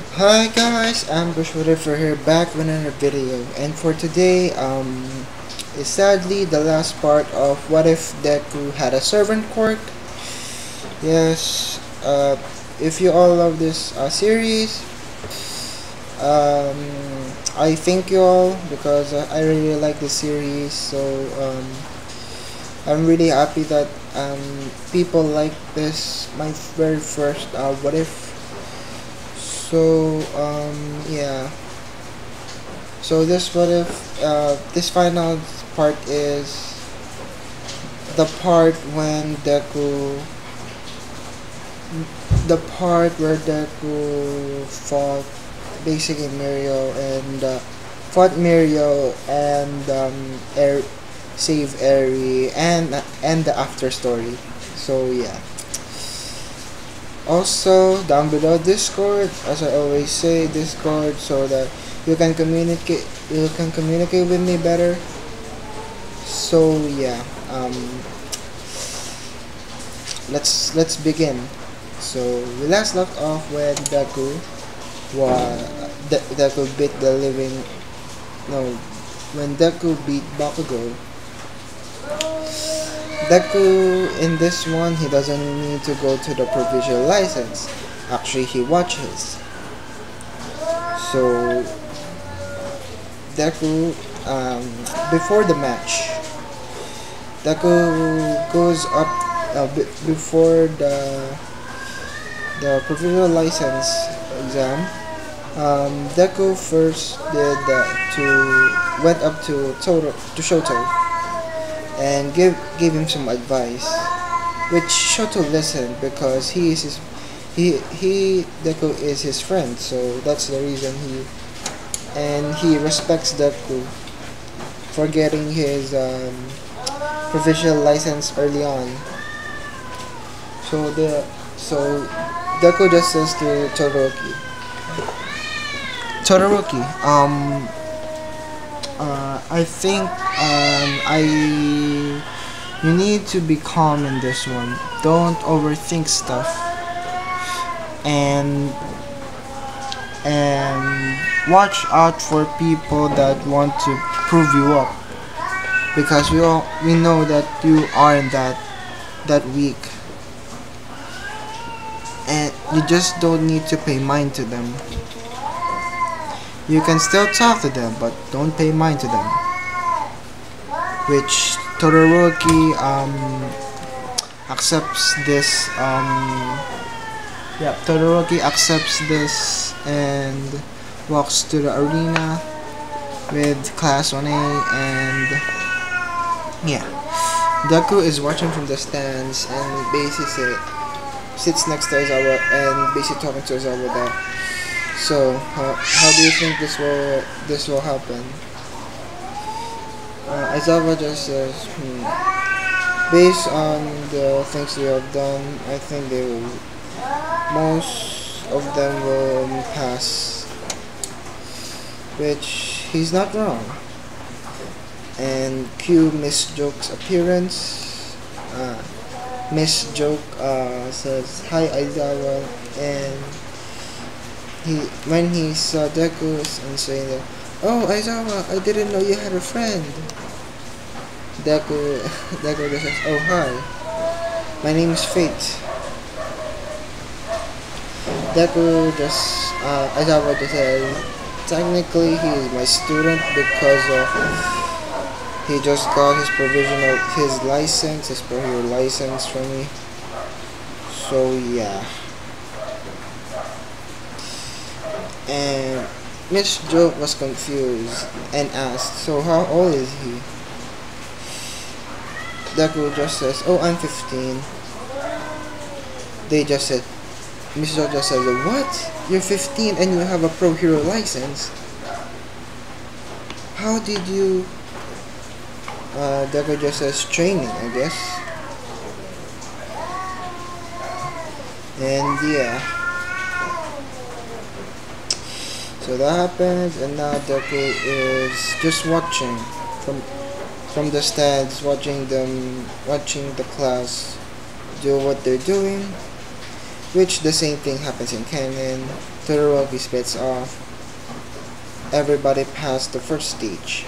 Hi guys, I'm Bushwhatever here back with another video, and for today is sadly the last part of what if Deku had a servant quirk. Yes, if you all love this series, um, I thank you all because I really like this series. So I'm really happy that people like this my very first what if. So yeah. So this what if this final part is the part when Deku the part where Deku fought basically Mirio and fought Mirio and save Eri and the after story. So yeah. Also down below Discord, as I always say, Discord, so that you can communicate with me better. So yeah, let's begin. So we last left off when Deku beat the living no when Deku beat Bakugo. Deku in this one, he doesn't need to go to the provisional license. Actually, he watches. So Deku, before the match, Deku goes up before the provisional license exam. Deku first did went up to Shoto and gave him some advice, which Shoto listened because he Deku is his friend, so that's the reason he respects Deku for getting his provisional license early on. So Deku just says to Todoroki, I think you need to be calm in this one. Don't overthink stuff, and watch out for people that want to prove you up, because we know that you aren't that weak, and you just don't need to pay mind to them. You can still talk to them, but don't pay mind to them. Which Todoroki accepts this. Todoroki accepts this and walks to the arena with Class 1A, and yeah, Deku is watching from the stands and basically sits next to Aizawa and basically talking to Aizawa that. So, how do you think this will happen? Aizawa just says, based on the things you have done, I think most of them will pass. Which he's not wrong. And cue Miss Joke's appearance. Miss Joke says, "Hi Aizawa," and when he saw Deku and saying that, "Oh Aizawa, I didn't know you had a friend." Deku just says, "Oh hi, my name is Fate." Aizawa just says, "Technically he is my student because he just got his pro-hero license from me." So yeah. And Miss Joke was confused and asked, "So how old is he?" Deku just says, "Oh, I'm 15. They just said, Miss Joke just said, "What? You're 15 and you have a pro hero license? How did you?" Deku just says, "Training, I guess." And yeah. So that happens, and now Deku is just watching from the stands, watching the class do what they're doing, which the same thing happens in canon. Todoroki spits off. Everybody passed the first stage.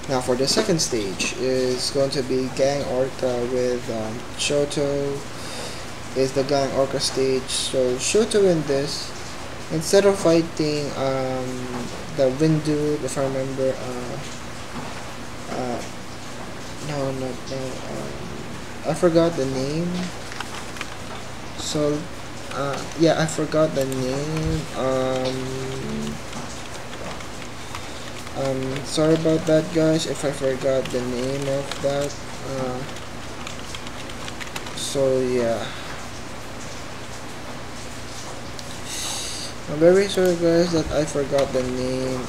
Now for the second stage is going to be Gang Orca with Shoto is the Gang Orca stage. So Shoto in this, instead of fighting the wind dude, if I remember, I forgot the name. So yeah, I forgot the name. Sorry about that, guys, if I forgot the name of that. So yeah, I'm very sorry, guys, that I forgot the name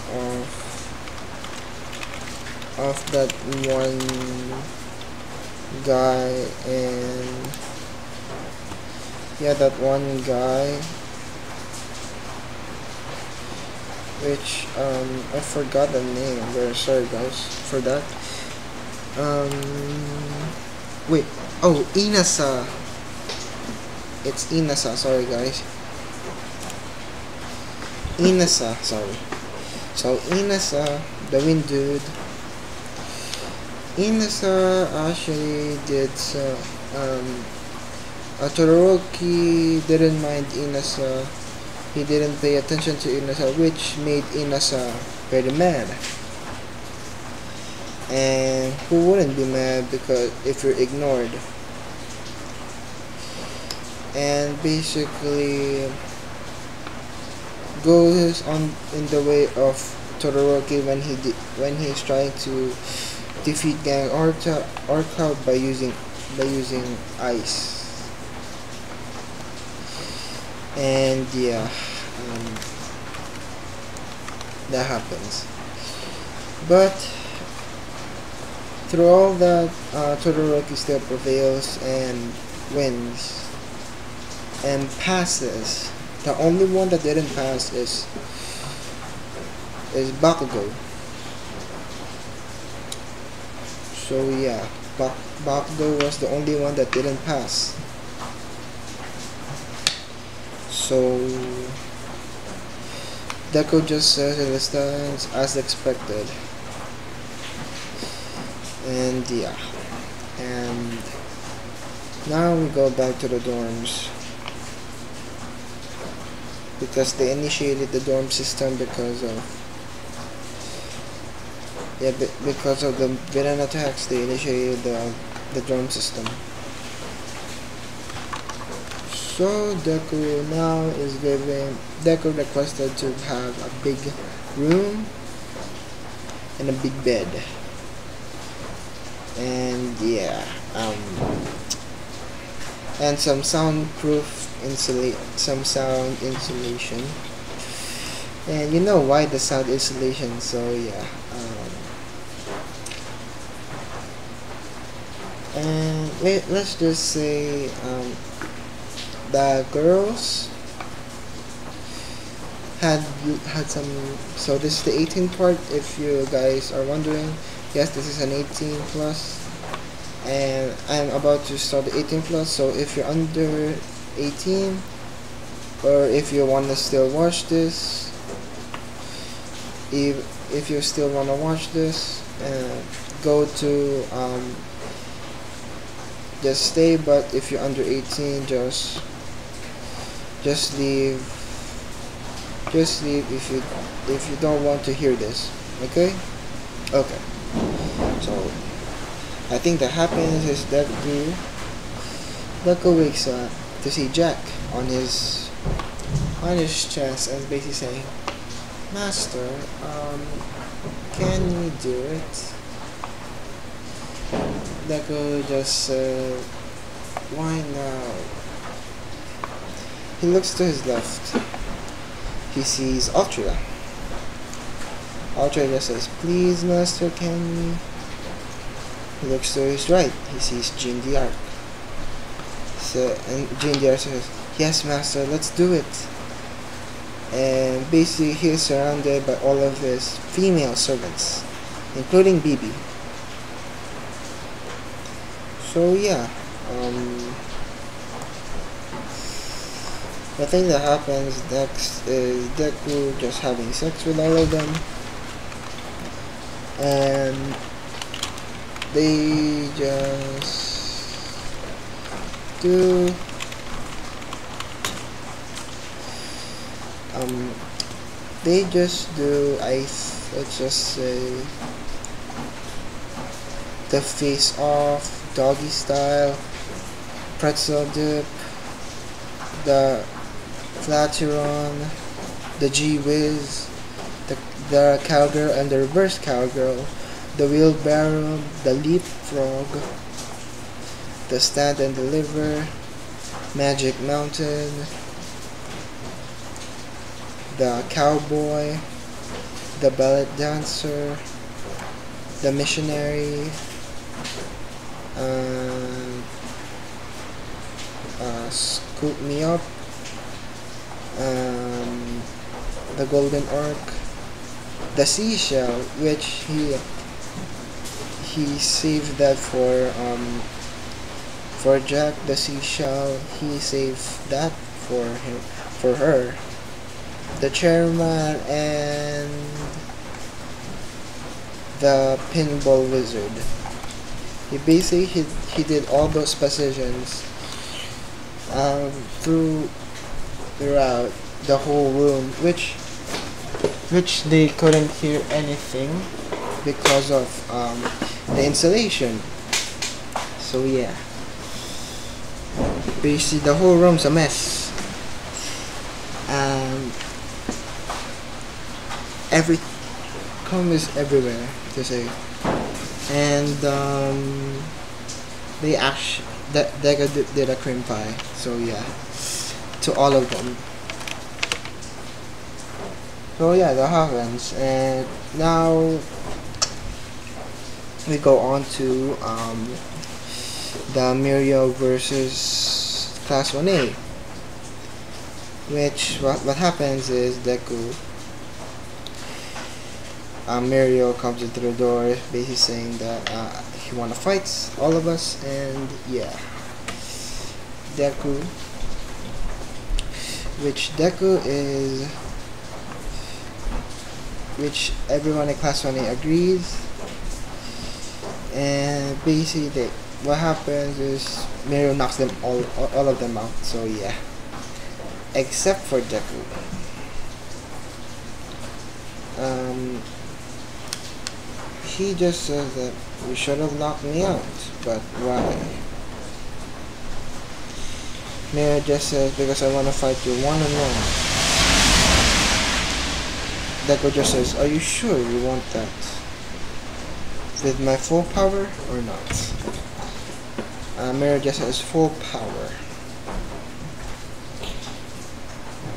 of that one guy. And yeah, that one guy, which I forgot the name. I'm very sorry, guys, for that. Wait, oh, Inasa. It's Inasa, sorry, guys. Inasa, sorry. So Inasa, the wind dude. Inasa actually did so. Todoroki didn't mind Inasa. He didn't pay attention to Inasa, which made Inasa very mad. And who wouldn't be mad because if you're ignored? And basically goes on in the way of Todoroki when he's trying to defeat Gang Orca by using ice. And yeah, that happens. But through all that, Todoroki still prevails and wins and passes. The only one that didn't pass is Bakugo. So yeah, Bakugo was the only one that didn't pass. So Deku just says in the stands as expected. And yeah, and now we go back to the dorms because they initiated the dorm system because of the villain attacks. They initiated the dorm system. So Deku now is Deku requested to have a big room and a big bed. And yeah, and some soundproof sound insulation. And you know why the sound insulation, so yeah. And let's just say the girls had some. So this is the 18 part, if you guys are wondering. Yes, this is an 18 plus, and I'm about to start the 18 plus. So if you're under 18, or if you want to still watch this, if you still want to watch this, go to just stay. But if you're under 18, just leave. Just leave if you don't want to hear this. Okay. So I think that happens is Deku wakes up to see Jack on his chest and basically saying, "Master, can we do it?" Deku just said, "Why now?" He looks to his left. He sees Ultra. Ultra just says, "Please, Master, can we?" He looks to his right. He sees Jean D'Arc. And Jean D'Arc says, "Yes, Master, let's do it." And basically, he is surrounded by all of his female servants, including Bibi. So yeah, The thing that happens next is Deku just having sex with all of them, and they just do um they just do let's just say the face off, doggy style, pretzel dip, the flatiron, the G-Wiz, the cowgirl and the reverse cowgirl, the wheelbarrow, the leapfrog, the stand and deliver, magic mountain, the cowboy, the ballet dancer, the missionary, scoop me up, the golden arc, the seashell, which he saved that for Jack. The seashell, he saved that for her. The chairman and the pinball wizard. He basically he did all those positions throughout the whole room, which they couldn't hear anything because of the insulation. So yeah, basically the whole room's a mess. Every cum is everywhere to say, and they actually Deca did a cream pie. So yeah, to all of them. So yeah, that happens, and now we go on to the Mirio versus Class 1A, which what happens is Deku, Mirio comes into the door, basically saying that he wanna fight all of us, and yeah, Deku, which everyone in Class 1A agrees, and basically what happens is Mirio knocks them all of them out. So yeah, except for Deku. He just says that you should have knocked me out, but why? Mirio just says, because I want to fight you one-on-one. Deku just says, are you sure you want that? With my full power or not? Mirio just says full power.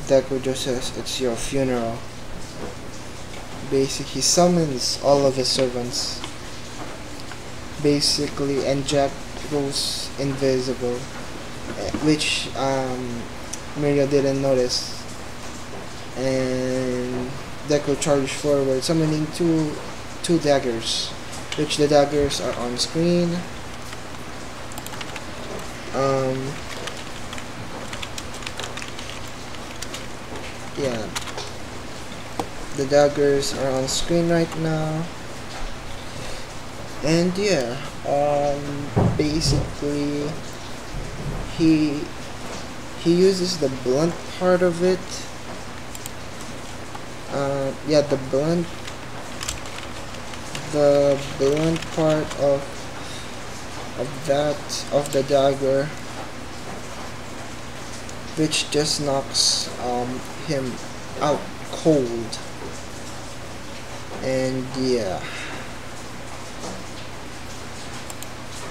Deku just says, it's your funeral. Basically, he summons all of his servants. Basically, and Jack goes invisible, which Mirio didn't notice. And Deku charged forward, summoning two daggers, which the daggers are on screen. Yeah, the daggers are on screen right now, and yeah, basically he uses the blunt part of it. Yeah, the blunt part of the dagger, which just knocks him out cold. And yeah,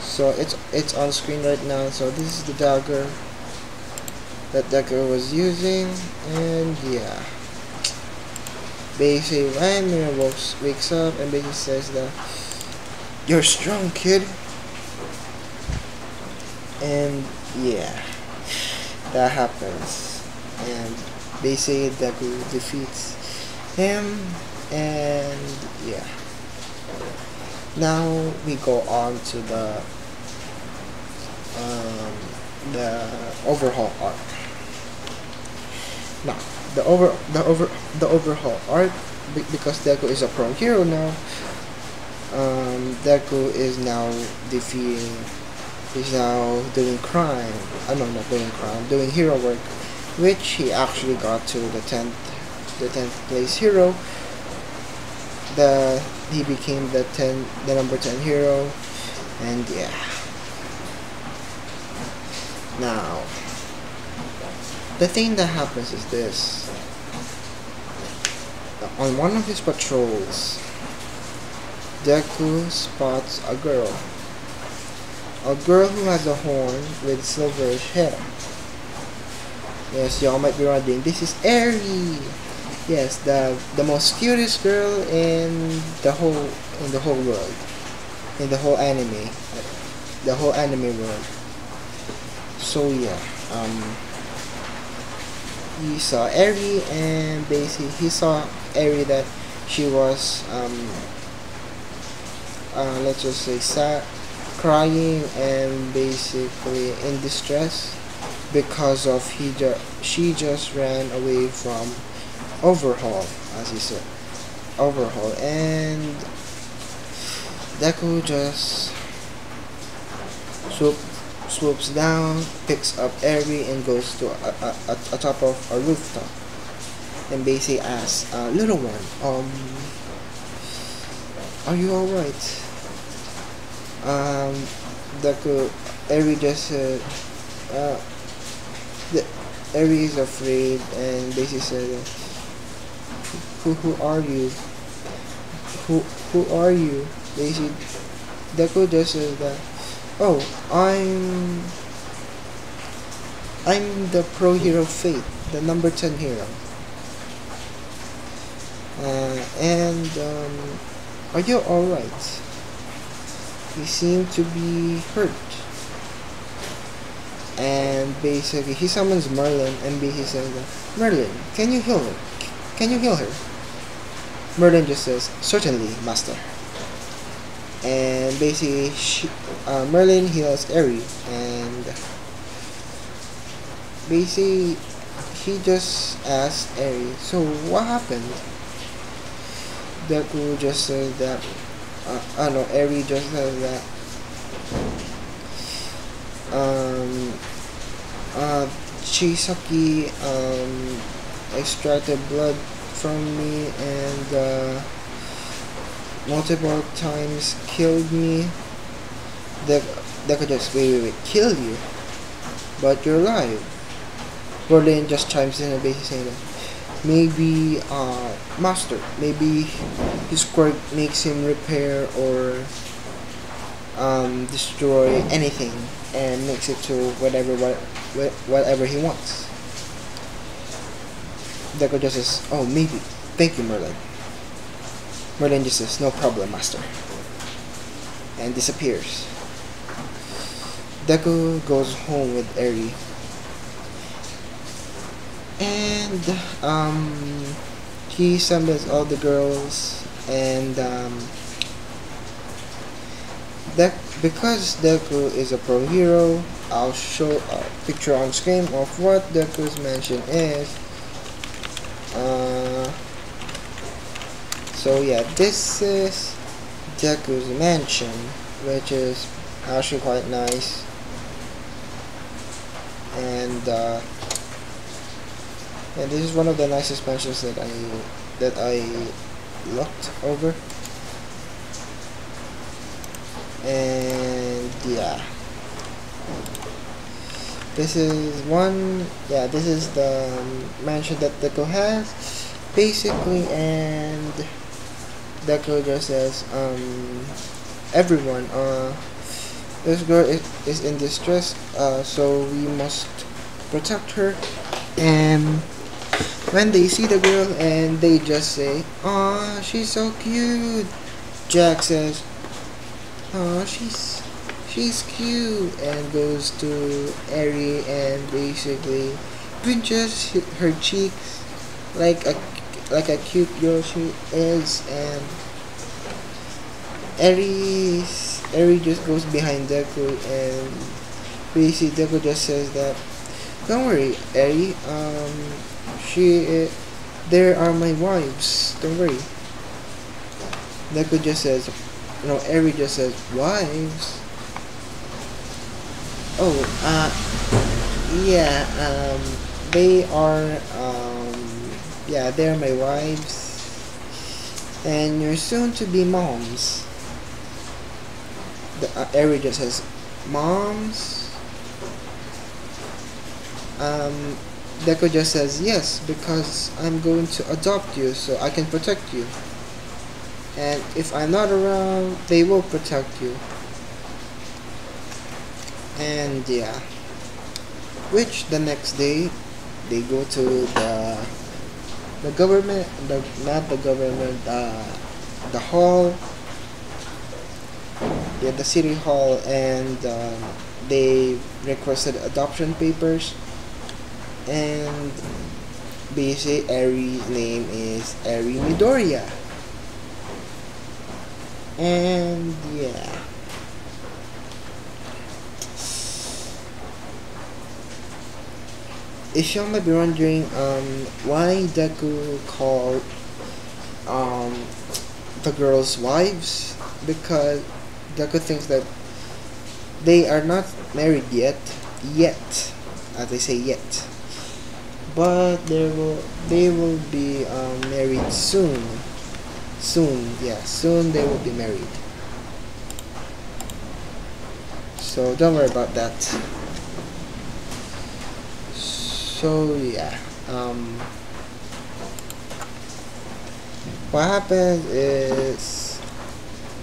so it's on screen right now. So this is the dagger that Deku was using, and yeah, basically Ryan Mirio wakes up and basically says that you're strong, kid. And yeah, that happens, and basically Deku defeats him. And yeah, now we go on to the overhaul arc. Now, the overhaul arc, because Deku is a pro hero now. Deku is now defeating. He's now doing crime. No, not doing crime. Doing hero work, which he actually got to the 10th place hero. He became the number 10 hero, and yeah. Now, the thing that happens is this. On one of his patrols, Deku spots a girl. A girl who has a horn with silverish hair. Yes, y'all might be wondering, this is Eri! Yes, the most cutest girl in the whole world. In the whole anime. The whole anime world. So yeah, he saw Eri, and basically he saw Eri that she was let's just say sad, crying, and basically in distress because of she just ran away from overhaul, as he said, overhaul, and Deku just swoops down, picks up Eri, and goes to a top of a rooftop, and basically asks, little one, are you alright? Eri just said, Eri is afraid, and basically said, who are you? Who are you? Basically, Deku just said that, oh, I'm the pro hero Fate, the number 10 hero. And are you alright? You seem to be hurt. And basically he summons Merlin, and basically says, Merlin, can you heal her? Can you heal her? Merlin just says, certainly, master. And basically Merlin heals Eri, and basically he just asked Eri, so what happened? Deku just said that Eri just said that Chisaki extracted blood from me, and multiple times killed me. Deku just wait, kill you? But you're alive. Merlin just chimes in and basically saying that maybe master, maybe his quirk makes him repair or destroy anything and makes it to whatever he wants. Deku just says, oh, maybe. Thank you, Merlin. Merlin just says, no problem, master, and disappears. Deku goes home with Eri, and he summons all the girls, and because Deku is a pro hero, I'll show a picture on screen of what Deku's mansion is. So yeah, this is Deku's mansion, which is actually quite nice, and this is one of the nicest mansions that I looked over. And yeah, this is the mansion that Deku has basically, and Deku just says, everyone, this girl is in distress, so we must protect her. And when they see the girl, and they just say, "Aw, she's so cute," Jack says, "Aw, she's cute," and goes to Eri and basically pinches her cheeks like a cute girl she is, and Eri just goes behind Deku, and basically Deku just says that, don't worry, Eri, She, there are my wives. Don't worry. Deku just says, Eri just says, wives? Oh, yeah, they are, yeah, they're my wives. And you're soon to be moms. Eri just says, moms? Deku just says, yes, because I'm going to adopt you so I can protect you. And if I'm not around, they will protect you. And yeah. Which the next day, they go to the government, not the government, the hall, yeah, the city hall, and they requested adoption papers. And basically, Eri's name is Eri Midoriya. And yeah. If you might be wondering why Deku called the girls wives, because Deku thinks that they are not married yet, as I say yet, but they will be married soon. Soon they will be married. So don't worry about that. So yeah, what happens is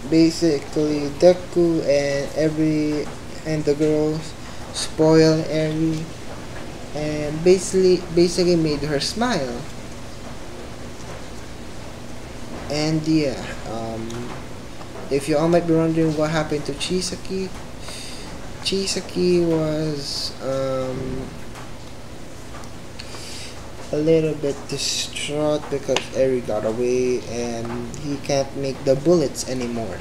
basically Deku and the girls spoil Eri and basically made her smile. And yeah, if you all might be wondering what happened to Chisaki was a little bit distraught because Eri got away and he can't make the bullets anymore,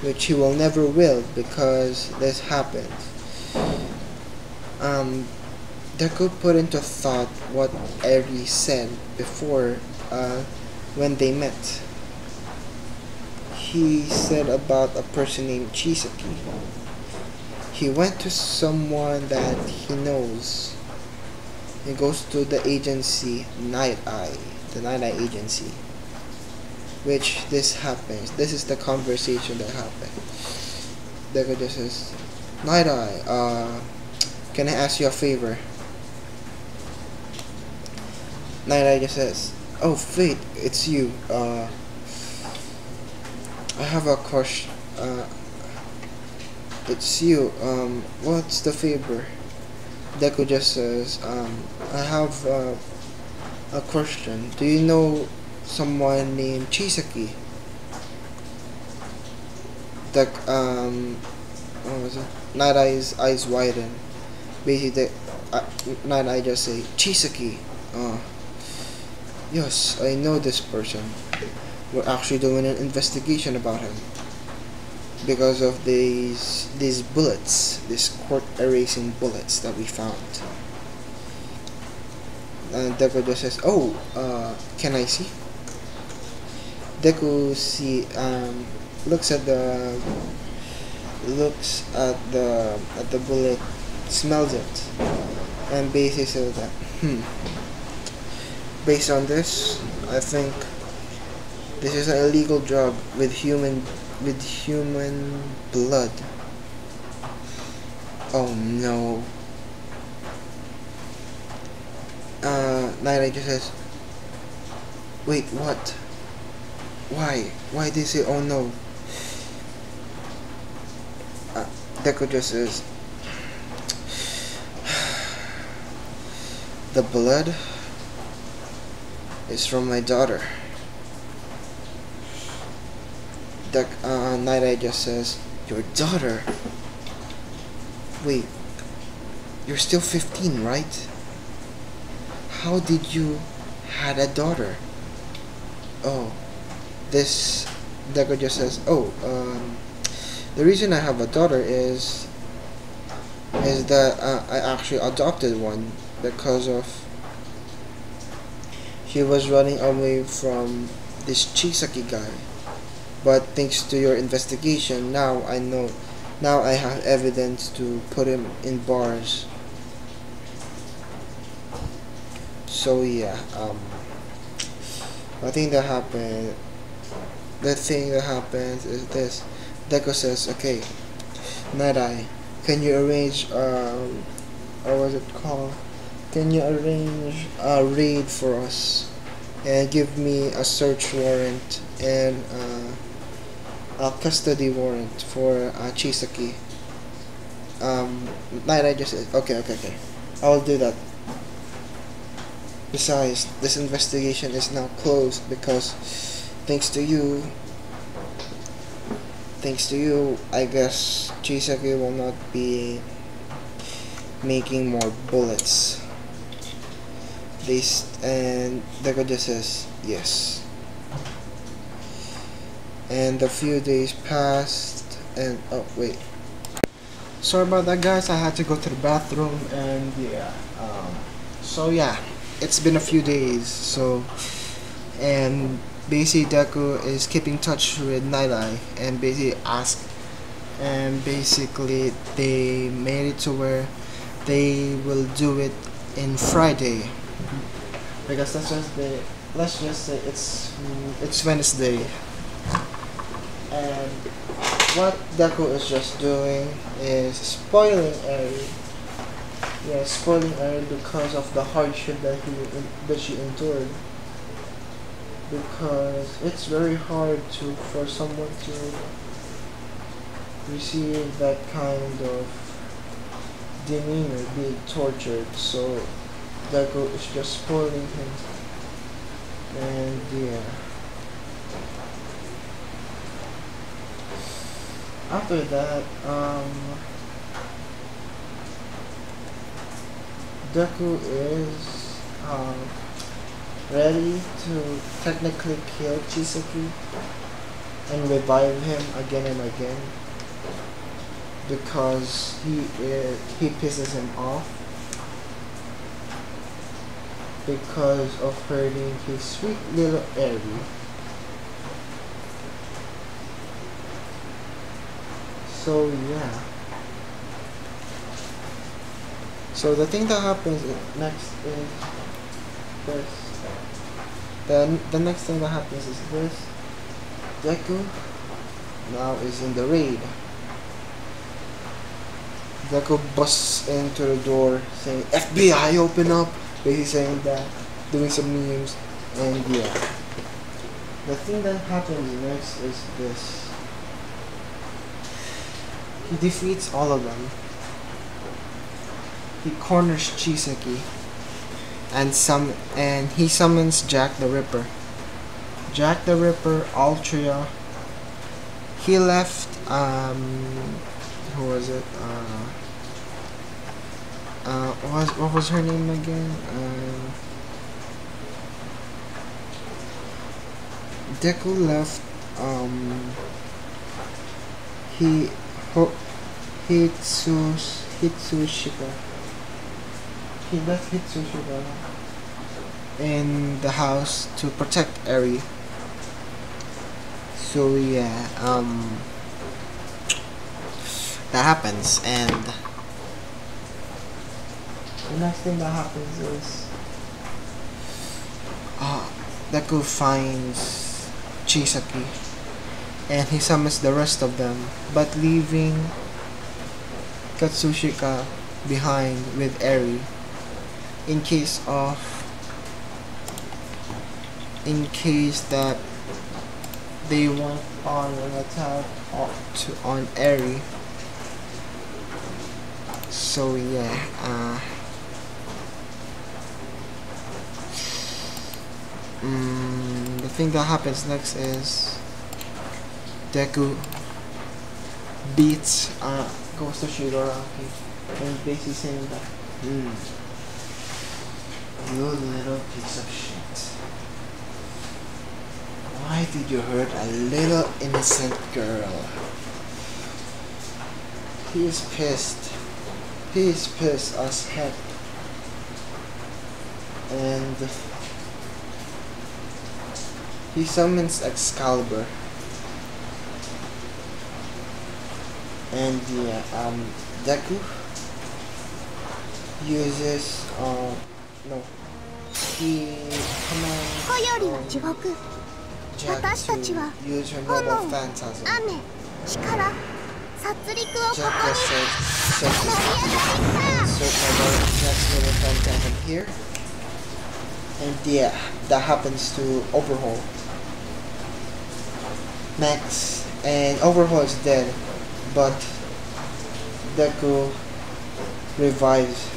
which he will never will because this happened. Deku put into thought what Eri said before when they met. He said about a person named Chisaki. He went to someone that he knows. He goes to the agency Night Eye, the Night Eye agency. Which this happens. This is the conversation that happened. Deku just says, Night Eye, can I ask you a favor? Night Eye just says, oh Fate, it's you. I have a question. It's you. What's the favor? Deku just says, I have a question. Do you know someone named Chisaki? What was it? Night Eye's eyes widen. Basically, Night Eye just say, Chisaki. Yes, I know this person. We're actually doing an investigation about him because of these bullets, these quirk erasing bullets that we found. And Deku just says, oh, can I see? Deku looks at the bullet, smells it, and basically says that based on this, I think this is an illegal drug with human blood. Oh no. Night Eye just says, wait, what? Why did he say oh no? Deku just says, the blood is from my daughter. Night Eye just says, your daughter? Wait, you're still 15, right? How did you had a daughter? Oh, this Deku just says, oh, the reason I have a daughter is that I actually adopted one because of He was running away from this Chisaki guy. But thanks to your investigation, now I know. Now I have evidence to put him in bars. So yeah, I think that happened. The thing that happens is this. Deku says, okay, Night Eye, can you arrange, what was it called? Can you arrange a raid for us? And give me a search warrant and a custody warrant for Chisaki. Night Eye just said, okay. I will do that. Besides, this investigation is now closed because thanks to you, I guess Chisaki will not be making more bullets. And Deku just says yes. And a few days passed, and oh wait, sorry about that, guys. I had to go to the bathroom, and yeah. So yeah, it's been a few days. So, and basically Deku is keeping touch with Night Eye, and basically basically they made it to where they will do it in Friday, because let's just say it's Wednesday, and what Deku is just doing is spoiling Eri. Yeah, spoiling Eri because of the hardship that she endured. Because it's very hard for someone to receive that kind of demeanor, being tortured. So Deku is just spoiling him, and yeah. After that, Deku is ready to technically kill Chisaki and revive him again and again, because he pisses him off because of hurting his sweet little Eri. So yeah. So the thing that happens next is this. The next thing that happens is this. Deku now is in the raid. Deku busts into the door saying, FBI, open up! Basically saying that, doing some memes, and yeah. The thing that happens next is this. He defeats all of them. He corners Chisaki, and he summons Jack the Ripper. Jack the Ripper, Altria. He left, who was it? What was her name again? Deku left, Hitsushika. He left Hitsushika in the house to protect Eri. So yeah, that happens, and the next thing that happens is Deku finds Chisaki, and he summons the rest of them, but leaving Katsushika behind with Eri in case that they want on an attack on Eri. So yeah, the thing that happens next is Deku beats goes to Shigaraki and basically saying that, you little piece of shit, why did you hurt a little innocent girl? He is pissed. He is pissed as heck. And He summons Excalibur. And yeah, Deku uses no, he commands Jack to use her mobile phantasm. Jack just says insert Jack's mobile phantasm here. And yeah, that happens to Overhaul. Max and Overhaul is dead, but Deku revives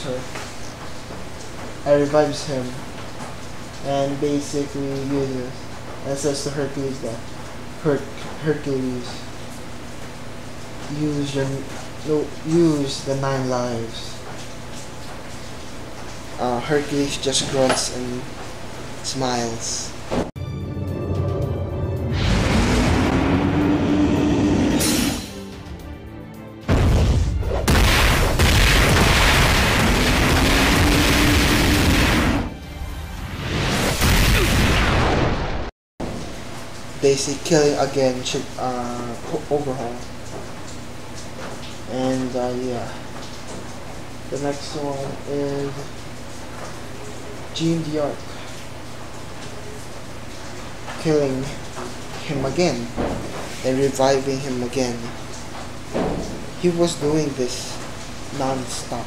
her. Revives him, and basically uses and says to Hercules that Hercules use the 9 lives. Hercules just grunts and smiles. Basically killing again Overhaul. And yeah, the next one is Jean d'Arc, killing him again and reviving him again. He was doing this non-stop.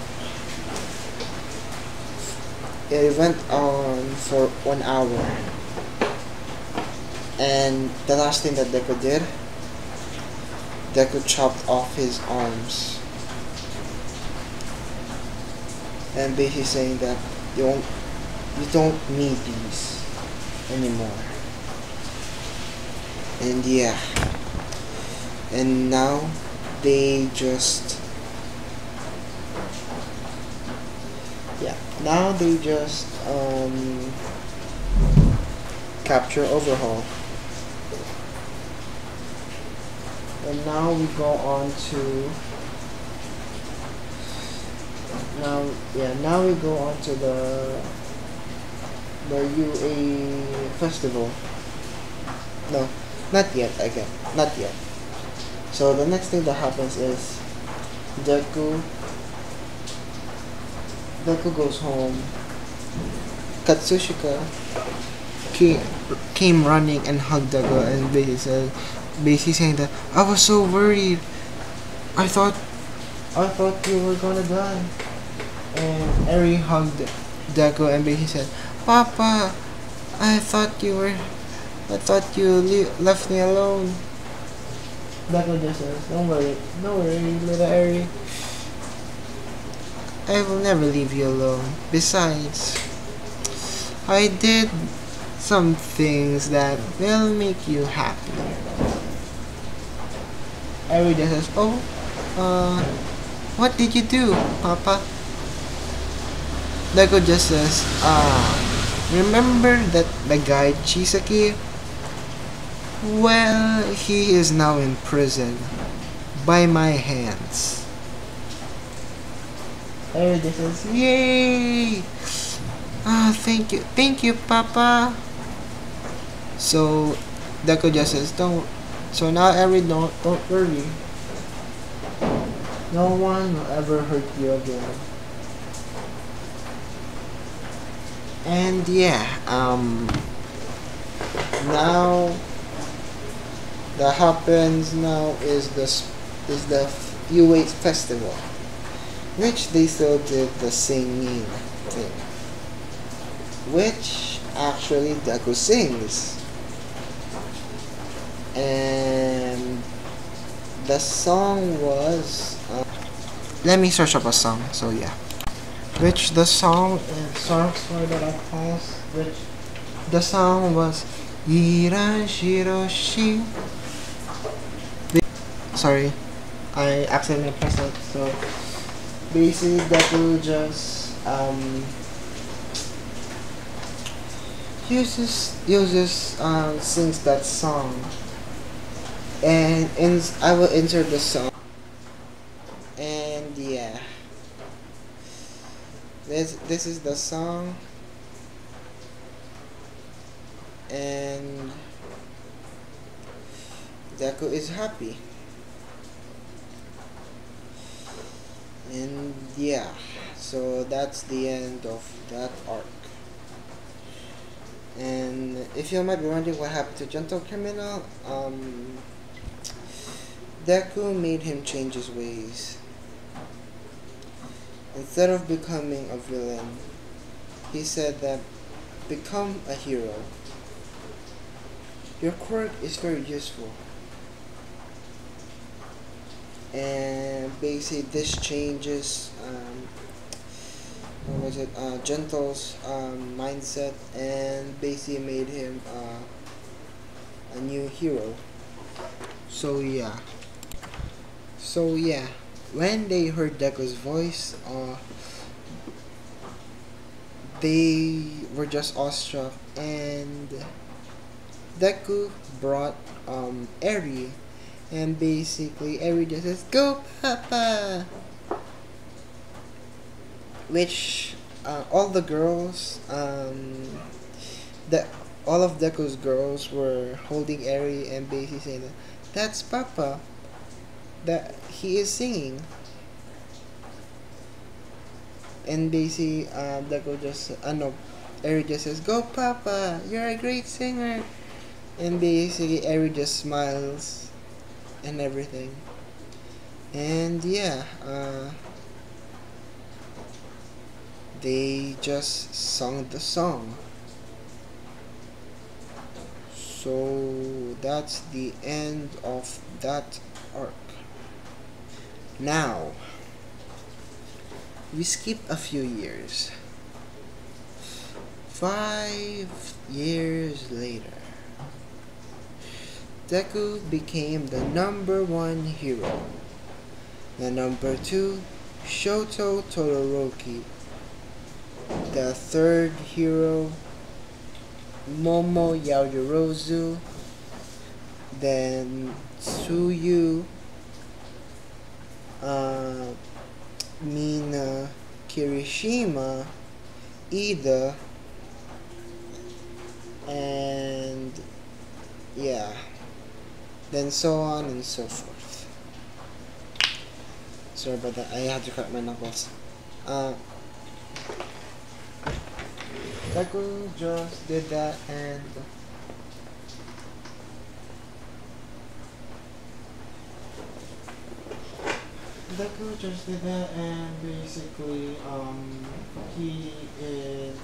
It went on for 1 hour. And the last thing that Deku did, Deku chopped off his arms. And basically saying that you don't need these anymore. And yeah. And now they just capture Overhaul. And now we go on to the UA festival. No, not yet again. Not yet. So the next thing that happens is Deku goes home. Katsushika came running and hugged Deku and basically saying that I was so worried. I thought you were gonna die. And Eri hugged Deku and basically said, Papa, I thought you left me alone. Deku just says, don't worry, little Eri. I will never leave you alone. Besides, I did some things that will make you happy. Eri just says, oh, what did you do, Papa? Deku just says, remember that the guy Chisaki? Well, he is now in prison by my hands. Eri just says, yay! Thank you, Papa. So Deku just says, so now Eri, don't worry. No one will ever hurt you again. And yeah, now that happens now is the UA festival, which they still did the singing thing, which actually Deku sings. And the song was let me search up a song. So yeah, which the song is sorry that I paused. Which the song was Iran Shiroshi. Sorry, I accidentally pressed it. So basically Deku just sings that song. And I will insert the song. And yeah, this is the song. and Deku is happy. And yeah, so that's the end of that arc. And if you might be wondering what happened to Gentle Criminal, Deku made him change his ways. Instead of becoming a villain, he said that become a hero. Your quirk is very useful. And basically this changes what was it, Gentle's mindset, and basically made him a new hero. So yeah. When they heard Deku's voice, they were just awestruck, and Deku brought Eri, and basically Eri just says, "Go, Papa!" Which all the girls, the all of Deku's girls were holding Eri and basically saying that, "That's Papa. That he is singing." And basically, Deku just, no, Eri just says, "Go, Papa! You're a great singer." And basically, Eri just smiles and everything. And yeah, they just sung the song. So that's the end of that arc. Now, we skip a few years. 5 years later, Deku became the #1 hero. The #2, Shoto Todoroki. The 3rd hero, Momo Yaoyorozu. Then Tsuyu, Mina Kirishima, Ida, and yeah, then so on and so forth. Sorry about that, I had to crack my knuckles. Deku just did that, and basically, he is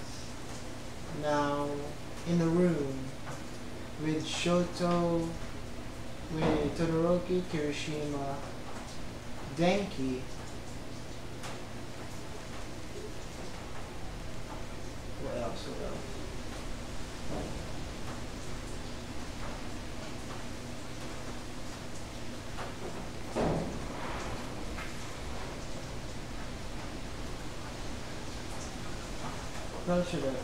now in a room with Shoto, with Todoroki, Kirishima, Denki, what else? Not sure that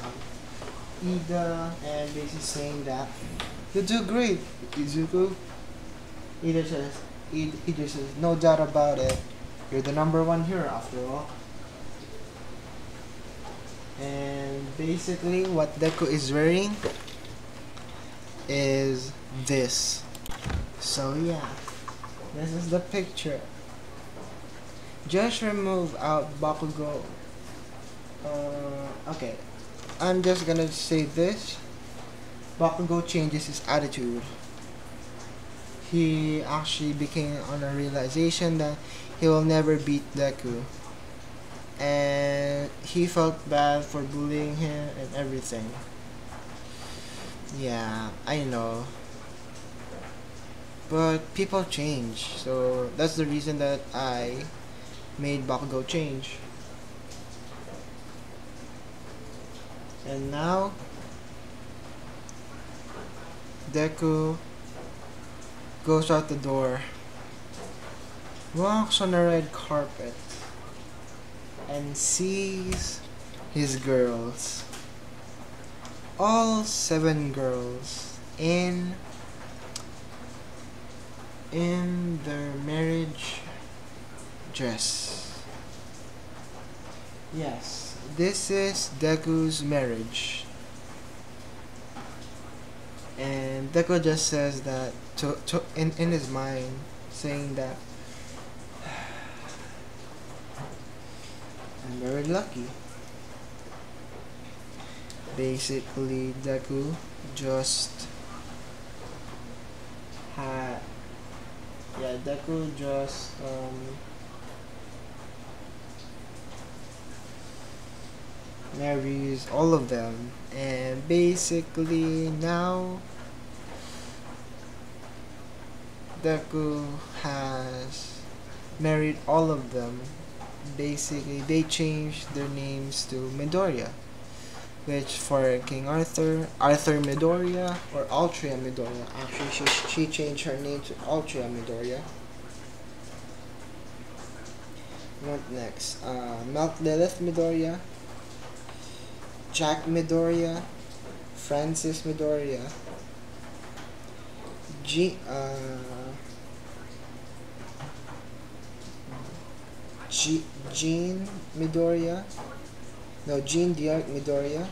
Ida, and basically saying that you do great, Izuku. Ida says, no doubt about it. You're the #1 hero after all. And basically, what Deku is wearing is this. So yeah, this is the picture. Just remove out Bakugo. Okay, I'm just gonna say this. Bakugo changes his attitude. He actually became on a realization that he will never beat Deku. And he felt bad for bullying him and everything. Yeah, I know. But people change, so that's the reason that I made Bakugo change. And now, Deku goes out the door, walks on a red carpet, and sees his girls. All 7 girls in their marriage dress. Yes, this is Deku's marriage. And Deku just says that in his mind, saying that I'm very lucky. Basically, Deku just had Deku just marries all of them, and basically now Deku has married all of them. Basically, they changed their names to Midoriya, which for King Arthur, Arthur Midoriya or Altria Midoriya. Actually, she changed her name to Altria Midoriya. What next? Mount Lilith Midoriya, Jack Midoriya, Francis Midoriya, Jean Midoriya, no, Jean Diarc Midoriya,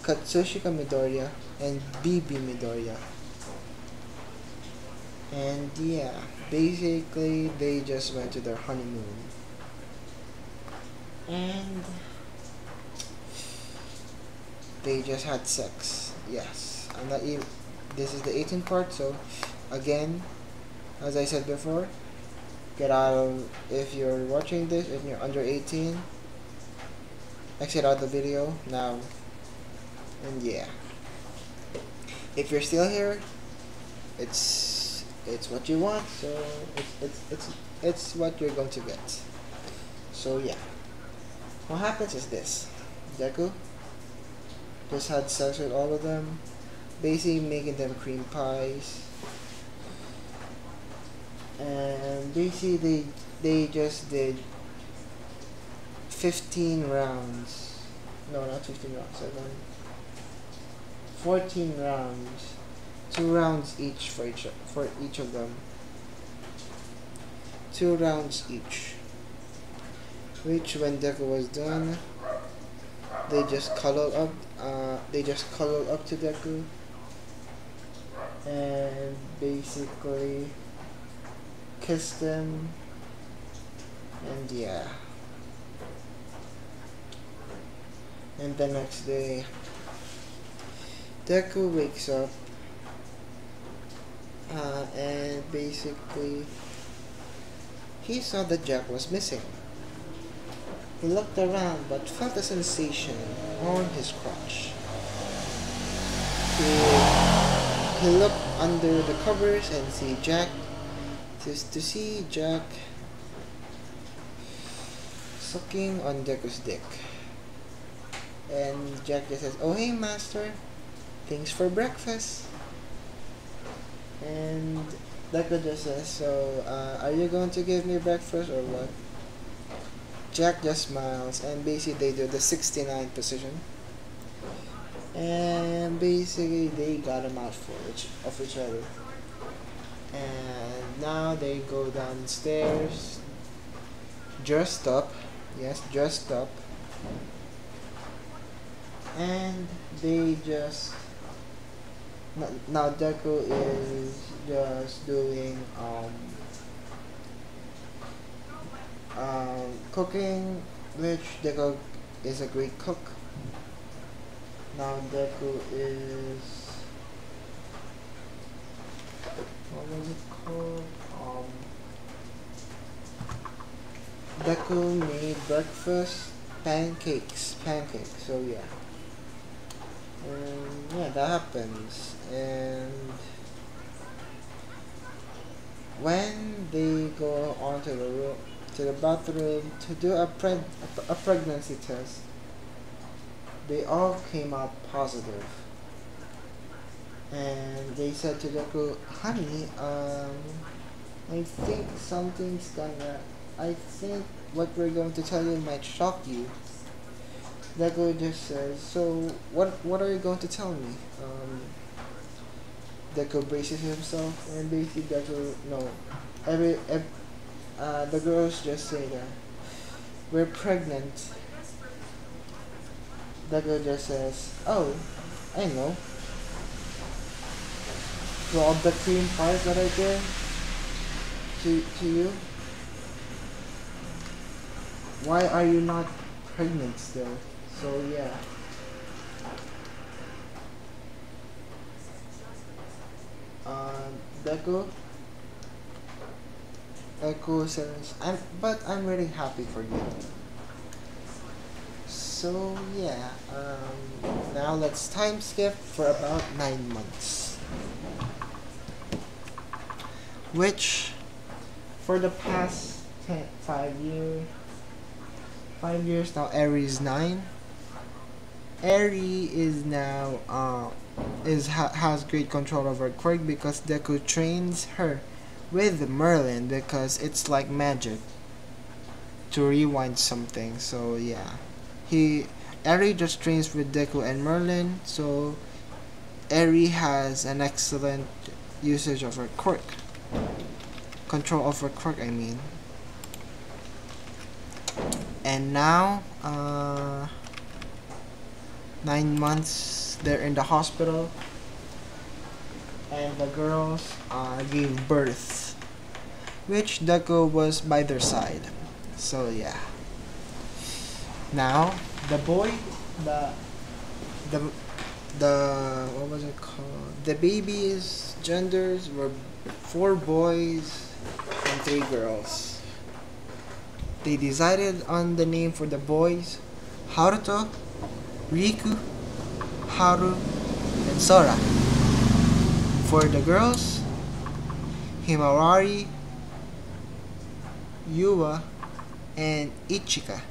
Katsushika Midoriya, and BB Midoriya. And yeah, basically they just went to their honeymoon. And they just had sex. Yes, I'm not even. This is the 18th part, so again, as I said before, get out of, if you're watching this, if you're under 18, exit out the video now. And yeah, if you're still here, it's what you want, so it's what you're going to get. So yeah, what happens is this: Deku just had sex with all of them, basically making them cream pies. And basically they just did 15 rounds. No, not 15 rounds. 14 rounds. 2 rounds each for each of them. 2 rounds each. Which when Deku was done, they just cuddled up. To Deku, and basically kissed him, and yeah. And the next day, Deku wakes up, and basically he saw that Jack was missing. He looked around but felt a sensation on his crotch. He looked under the covers and see Jack sucking on Deku's dick. And Jack just says, "Oh hey master, thanks for breakfast." And Deku just says, "So are you going to give me breakfast or what?" Jack just smiles, and basically they do the 69 position. And basically they got a mouthful of each other. And now they go downstairs, dressed up, yes, dressed up, and they just now Deku is just doing cooking, which Deku is a great cook. Now Deku is, what was it called? Deku made breakfast pancakes. So yeah, and yeah, that happens. And when they go onto the bathroom to do a pregnancy test, they all came out positive. And they said to Deku, "Honey, I think I think what we're going to tell you might shock you." Deku just says, "So what are you going to tell me?" Deku braces himself, and basically the girls just say that we're pregnant. Deku just says, "Oh, I know." to all the cream pies that I did to you. Why are you not pregnant still? So yeah. Deku. Deku says I'm really happy for you. So yeah, now let's time skip for about 9 months. Which, for the past 5 years now, Eri is 9. Eri is now has great control over Quirk because Deku trains her with Merlin because it's like magic to rewind something. So yeah, Eri just trains with Deku and Merlin. So Eri has an excellent usage of her quirk. Control of her quirk, I mean. And now, 9 months, they're in the hospital. And the girls gave birth. Which Deku was by their side. So yeah. Now, the boy, the what was it called? The babies' genders were 4 boys and 3 girls. They decided on the name for the boys: Haruto, Riku, Haru, and Sora. For the girls, Himawari, Yua, and Ichika.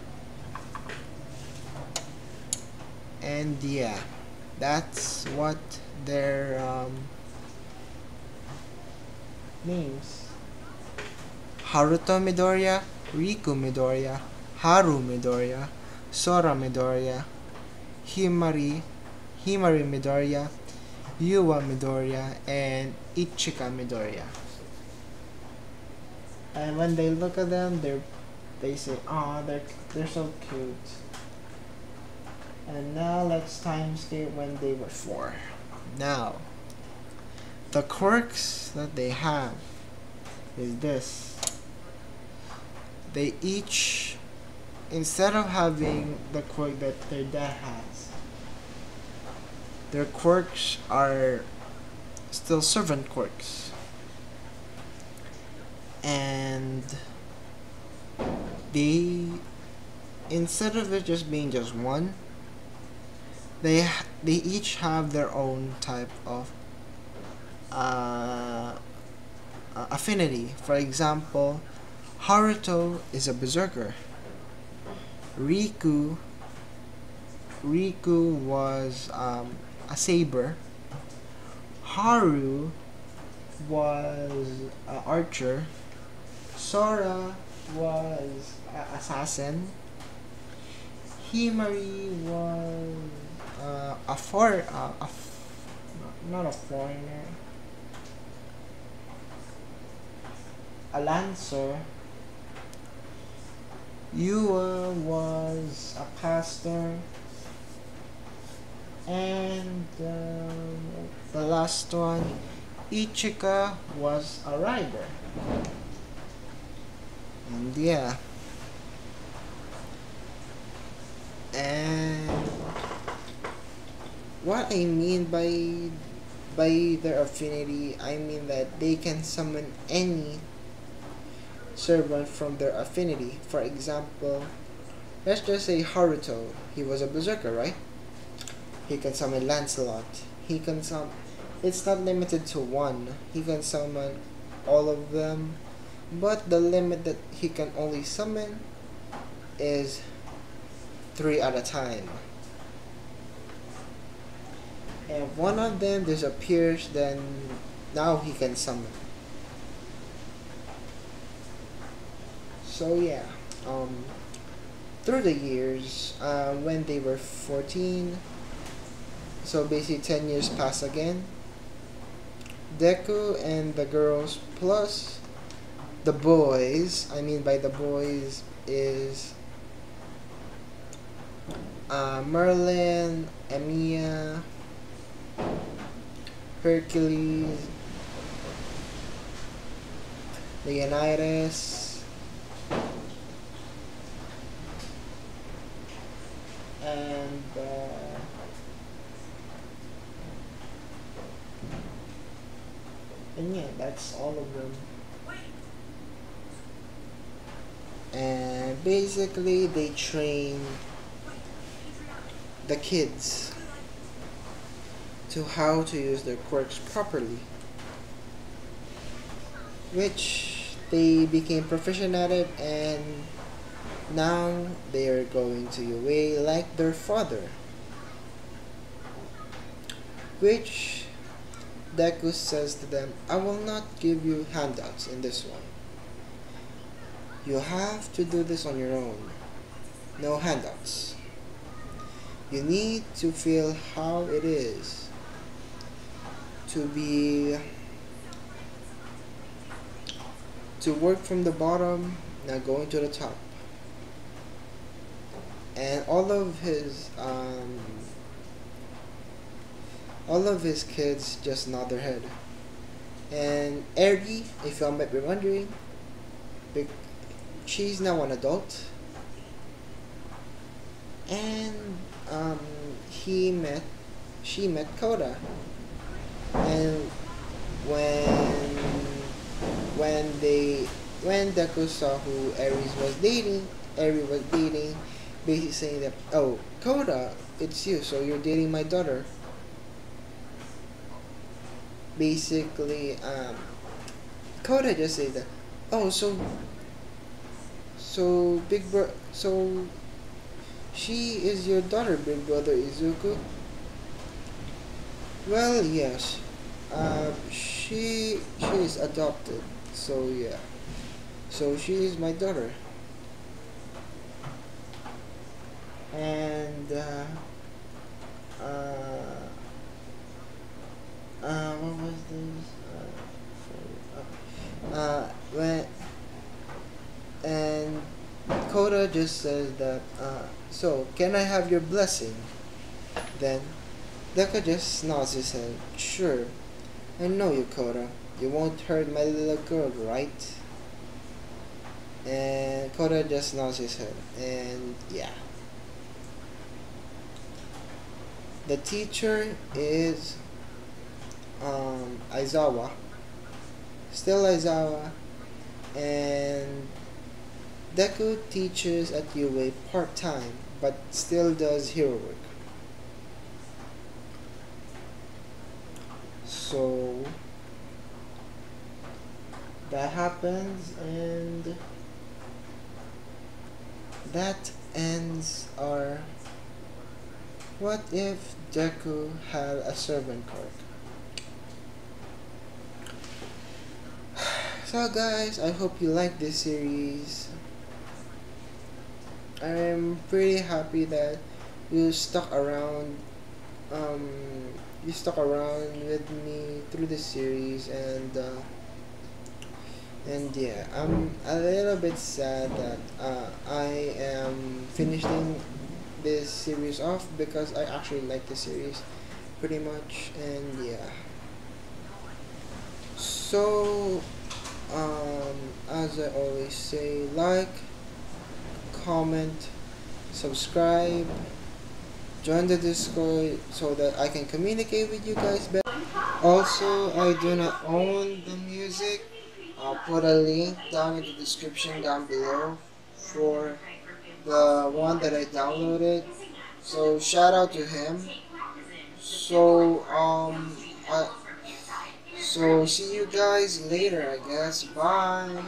And yeah, that's what their names: Haruto Midoriya, Riku Midoriya, Haru Midoriya, Sora Midoriya, Himari Midoriya, Yua Midoriya, and Ichika Midoriya. And when they look at them, they say, "Ah, they're so cute." And now let's time skip when they were 4. Now, the quirks that they have is this. They each, instead of having the quirk that their dad has, their quirks are still servant quirks. And they, instead of it just being just one, they each have their own type of affinity. For example, Haruto is a berserker. Riku was a saber. Haru was an archer. Sora was an assassin. Himari was not a foreigner, a lancer. Yua was a pastor, and the last one, Ichika, was a rider. And yeah, and what I mean by their affinity, I mean that they can summon any servant from their affinity. For example, let's just say Haruto. He was a berserker, right? He can summon Lancelot. He can summon. It's not limited to one. He can summon all of them, but the limit that he can only summon is 3 at a time. And if one of them disappears, then now he can summon. So yeah, through the years, when they were 14, so basically 10 years pass again, Deku and the girls plus the boys, I mean by the boys is Merlin, Emiya, Hercules, Leonidas, and yeah, that's all of them. And basically, they train the kids to how to use their quirks properly, which they became proficient at it, and now they are going to UA like their father, which Deku says to them, I will not give you handouts in this one. You have to do this on your own. No handouts. You need to feel how it is to work from the bottom, now going to the top. And all of his kids just nod their head. And Eri, if you might be wondering, she's now an adult, and she met Koda, and when Deku saw who Eri was dating, basically saying that, oh, Koda, it's you, so you're dating my daughter. Basically, Koda just said that, oh, so she is your daughter, big brother Izuku? Well, yes. She is adopted, so yeah. So she is my daughter. And what was this? When and Koda just says that, so can I have your blessing? Then Deku just nods his head. Sure, I know you, Koda. You won't hurt my little girl, right? And Koda just nods his head. And yeah. The teacher is Aizawa. Still Aizawa. And Deku teaches at UA part-time, but still does hero work. So that happens, and that ends our what if Deku had a servant quirk. So guys, I hope you like this series. I'm pretty happy that you stuck around with me through this series, and yeah, I'm a little bit sad that I am finishing this series off, because I actually like the series pretty much. And yeah, so as I always say, like, comment, subscribe, join the Discord so that I can communicate with you guys better. Also, I do not own the music. I'll put a link down in the description down below for the one that I downloaded. So shout out to him. So so see you guys later, I guess. Bye.